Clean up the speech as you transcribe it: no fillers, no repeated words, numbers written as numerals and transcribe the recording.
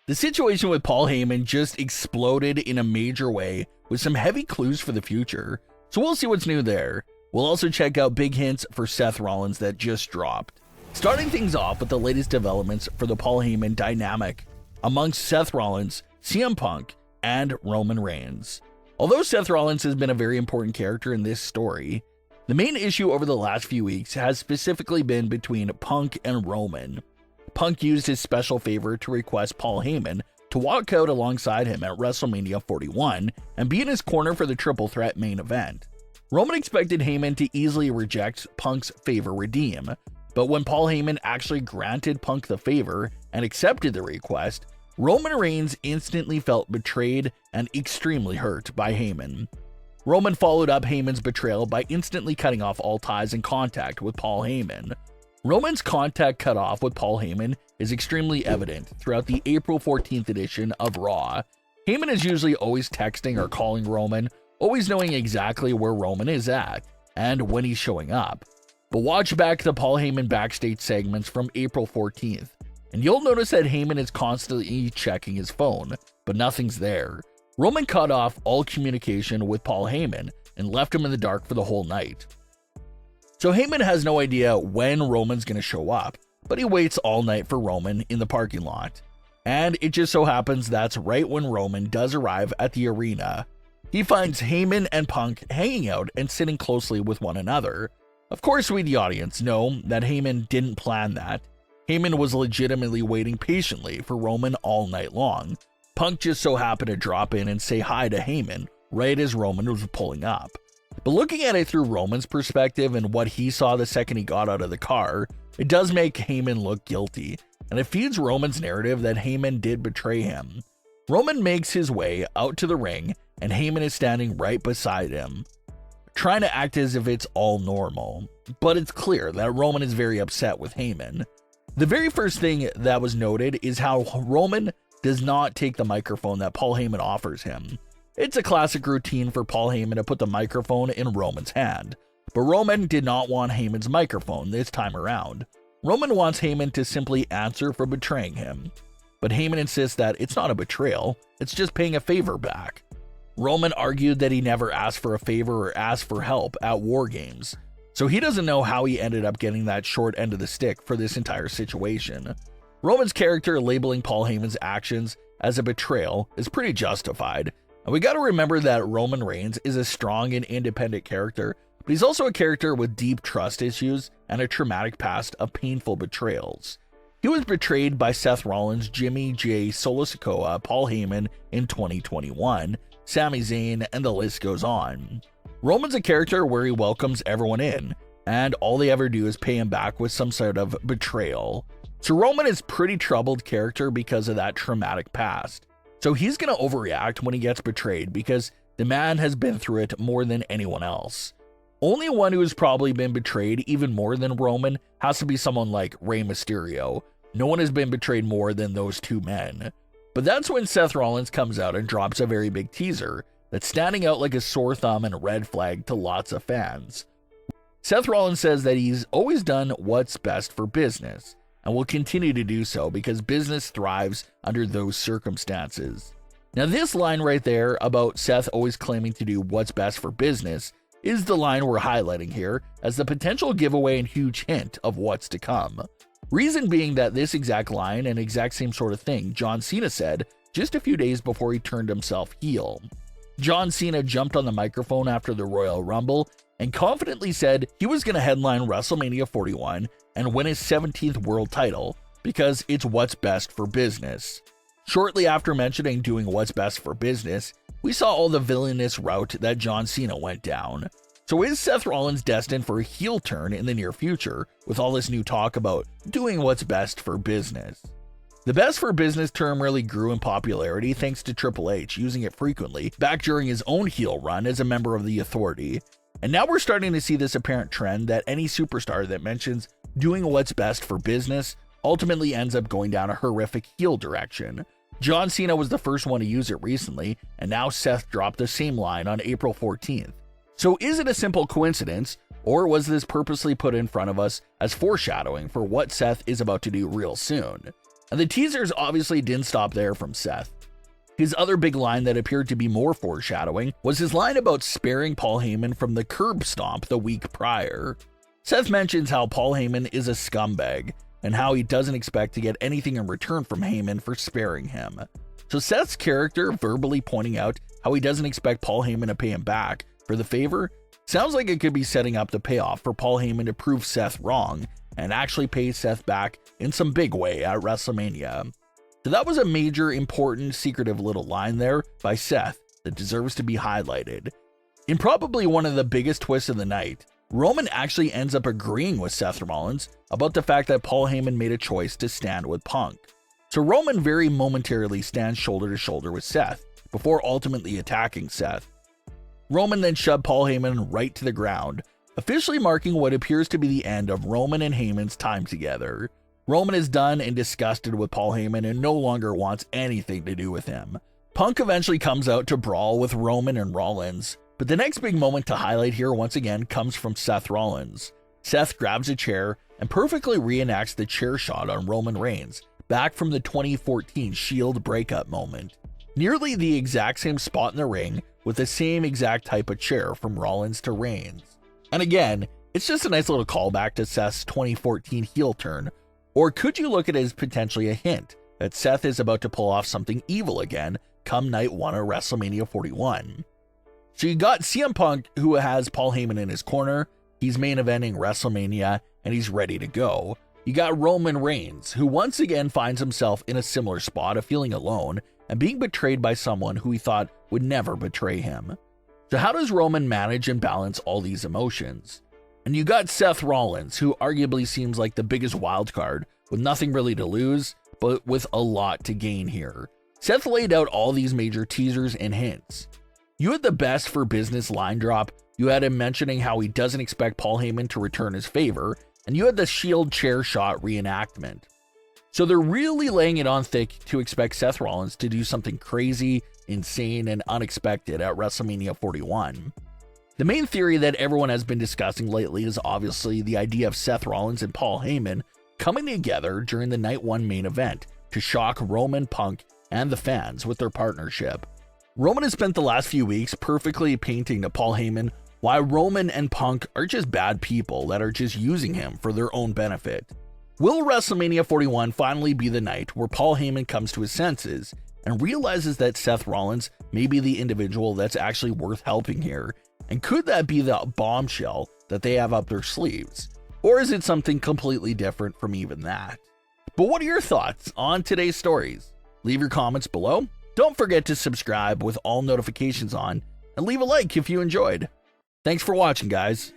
The situation with Paul Heyman just exploded in a major way with some heavy clues for the future, so we'll see what's new there. We'll also check out big hints for Seth Rollins that just dropped. Starting things off with the latest developments for the Paul Heyman dynamic amongst Seth Rollins, CM Punk, and Roman Reigns. Although Seth Rollins has been a very important character in this story, the main issue over the last few weeks has specifically been between Punk and Roman. Punk used his special favor to request Paul Heyman to walk out alongside him at WrestleMania 41 and be in his corner for the triple threat main event. Roman expected Heyman to easily reject Punk's favor redeem, but when Paul Heyman actually granted Punk the favor and accepted the request, Roman Reigns instantly felt betrayed and extremely hurt by Heyman. Roman followed up Heyman's betrayal by instantly cutting off all ties and contact with Paul Heyman. Roman's contact cut off with Paul Heyman is extremely evident throughout the April 14th edition of Raw. Heyman is usually always texting or calling Roman, always knowing exactly where Roman is at and when he's showing up. But watch back the Paul Heyman backstage segments from April 14th, and you'll notice that Heyman is constantly checking his phone, but nothing's there. Roman cut off all communication with Paul Heyman and left him in the dark for the whole night. So Heyman has no idea when Roman's going to show up, but he waits all night for Roman in the parking lot. And it just so happens that's right when Roman does arrive at the arena. He finds Heyman and Punk hanging out and sitting closely with one another. Of course, we the audience know that Heyman didn't plan that. Heyman was legitimately waiting patiently for Roman all night long. Punk just so happened to drop in and say hi to Heyman right as Roman was pulling up. But looking at it through Roman's perspective and what he saw the second he got out of the car, it does make Heyman look guilty, and it feeds Roman's narrative that Heyman did betray him. Roman makes his way out to the ring, and Heyman is standing right beside him, trying to act as if it's all normal. But it's clear that Roman is very upset with Heyman. The very first thing that was noted is how Roman does not take the microphone that Paul Heyman offers him. It's a classic routine for Paul Heyman to put the microphone in Roman's hand, but Roman did not want Heyman's microphone this time around. Roman wants Heyman to simply answer for betraying him, but Heyman insists that it's not a betrayal, it's just paying a favor back. Roman argued that he never asked for a favor or asked for help at War Games, so he doesn't know how he ended up getting that short end of the stick for this entire situation. Roman's character labeling Paul Heyman's actions as a betrayal is pretty justified, and we gotta remember that Roman Reigns is a strong and independent character, but he's also a character with deep trust issues and a traumatic past of painful betrayals. He was betrayed by Seth Rollins, Jimmy J, Solo Sikoa, Paul Heyman in 2021, Sami Zayn, and the list goes on. Roman's a character where he welcomes everyone in, and all they ever do is pay him back with some sort of betrayal. So Roman is a pretty troubled character because of that traumatic past. So he's going to overreact when he gets betrayed because the man has been through it more than anyone else. Only one who has probably been betrayed even more than Roman has to be someone like Rey Mysterio. No one has been betrayed more than those two men. But that's when Seth Rollins comes out and drops a very big teaser that's standing out like a sore thumb and a red flag to lots of fans. Seth Rollins says that he's always done what's best for business, and will continue to do so because business thrives under those circumstances. Now this line right there about Seth always claiming to do what's best for business is the line we're highlighting here as the potential giveaway and huge hint of what's to come. Reason being that this exact line and exact same sort of thing John Cena said just a few days before he turned himself heel. John Cena jumped on the microphone after the Royal Rumble and confidently said he was going to headline WrestleMania 41 and win his 17th world title because it's what's best for business. Shortly after mentioning doing what's best for business, we saw all the villainous route that John Cena went down. So is Seth Rollins destined for a heel turn in the near future with all this new talk about doing what's best for business? The best for business term really grew in popularity thanks to Triple H using it frequently back during his own heel run as a member of the Authority. And now we're starting to see this apparent trend that any superstar that mentions doing what's best for business ultimately ends up going down a horrific heel direction. John Cena was the first one to use it recently, and now Seth dropped the same line on April 14th. So is it a simple coincidence, or was this purposely put in front of us as foreshadowing for what Seth is about to do real soon? And the teasers obviously didn't stop there from Seth. His other big line that appeared to be more foreshadowing was his line about sparing Paul Heyman from the curb stomp the week prior. Seth mentions how Paul Heyman is a scumbag and how he doesn't expect to get anything in return from Heyman for sparing him. So Seth's character verbally pointing out how he doesn't expect Paul Heyman to pay him back for the favor sounds like it could be setting up the payoff for Paul Heyman to prove Seth wrong and actually pay Seth back in some big way at WrestleMania. So that was a major, important, secretive little line there by Seth that deserves to be highlighted. In probably one of the biggest twists of the night, Roman actually ends up agreeing with Seth Rollins about the fact that Paul Heyman made a choice to stand with Punk. So Roman very momentarily stands shoulder to shoulder with Seth before ultimately attacking Seth. Roman then shoved Paul Heyman right to the ground, officially marking what appears to be the end of Roman and Heyman's time together. Roman is done and disgusted with Paul Heyman and no longer wants anything to do with him. Punk eventually comes out to brawl with Roman and Rollins, but the next big moment to highlight here once again comes from Seth Rollins. Seth grabs a chair and perfectly reenacts the chair shot on Roman Reigns, back from the 2014 Shield breakup moment. Nearly the exact same spot in the ring with the same exact type of chair from Rollins to Reigns. And again, it's just a nice little callback to Seth's 2014 heel turn. Or could you look at it as potentially a hint that Seth is about to pull off something evil again come night 1 of WrestleMania 41? So you got CM Punk, who has Paul Heyman in his corner. He's main eventing WrestleMania and he's ready to go. You got Roman Reigns, who once again finds himself in a similar spot of feeling alone and being betrayed by someone who he thought would never betray him. So how does Roman manage and balance all these emotions? And you got Seth Rollins, who arguably seems like the biggest wild card, with nothing really to lose, but with a lot to gain here. Seth laid out all these major teasers and hints. You had the best for business line drop, you had him mentioning how he doesn't expect Paul Heyman to return his favor, and you had the Shield chair shot reenactment. So they're really laying it on thick to expect Seth Rollins to do something crazy, insane, and unexpected at WrestleMania 41. The main theory that everyone has been discussing lately is obviously the idea of Seth Rollins and Paul Heyman coming together during the Night 1 main event to shock Roman, Punk, and the fans with their partnership. Roman has spent the last few weeks perfectly painting to Paul Heyman why Roman and Punk are just bad people that are just using him for their own benefit. Will WrestleMania 41 finally be the night where Paul Heyman comes to his senses and realizes that Seth Rollins may be the individual that's actually worth helping here? And could that be the bombshell that they have up their sleeves? Or is it something completely different from even that? But what are your thoughts on today's stories? Leave your comments below. Don't forget to subscribe with all notifications on and leave a like if you enjoyed. Thanks for watching, guys.